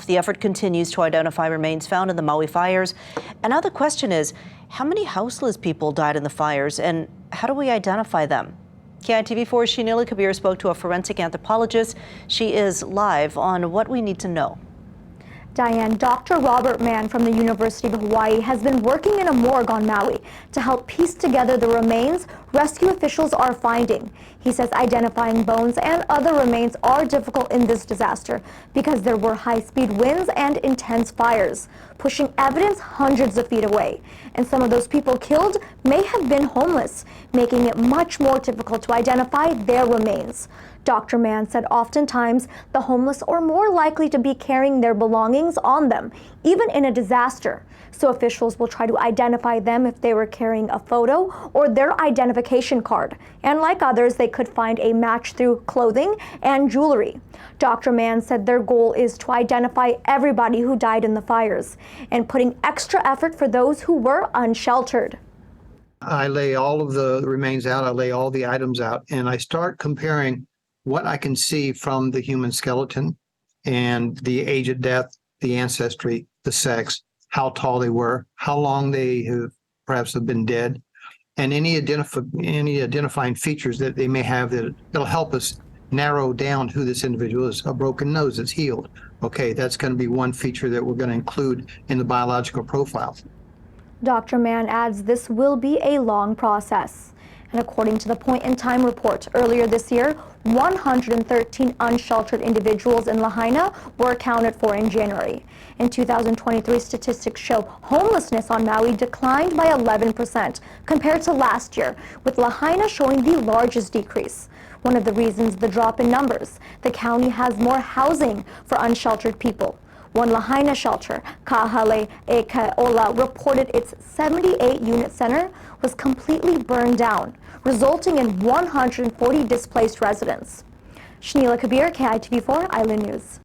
The effort continues to identify remains found in the Maui fires. And now the question is, how many houseless people died in the fires, and how do we identify them? KITV4's Sheila Kabir spoke to a forensic anthropologist. She is live on what we need to know. Diane, Dr. Robert Mann from the University of Hawaii has been working in a morgue on Maui to help piece together the remains rescue officials are finding. He says identifying bones and other remains are difficult in this disaster because there were high-speed winds and intense fires, pushing evidence hundreds of feet away. And some of those people killed may have been homeless, making it much more difficult to identify their remains. Dr. Mann said oftentimes the homeless are more likely to be carrying their belongings on them, even in a disaster. So officials will try to identify them if they were carrying a photo or their identification card. And like others, they could find a match through clothing and jewelry. Dr. Mann said their goal is to identify everybody who died in the fires and putting extra effort for those who were unsheltered. I lay all of the remains out, I lay all the items out, and I start comparing what I can see from the human skeleton and the age of death, the ancestry, the sex, how tall they were, how long they have perhaps have been dead, and any identifying features that they may have that'll help us narrow down who this individual is. A broken nose that's healed. Okay, that's going to be one feature that we're going to include in the biological profile. Dr. Mann adds this will be a long process. And according to the Point in Time report, earlier this year, 113 unsheltered individuals in Lahaina were accounted for in January. In 2023, statistics show homelessness on Maui declined by 11% compared to last year, with Lahaina showing the largest decrease. One of the reasons the drop in numbers, the county has more housing for unsheltered people. One Lahaina shelter, Kahale e Kaola, reported its 78-unit center was completely burned down, resulting in 140 displaced residents. Sheila Kabir, KITV4 Island News.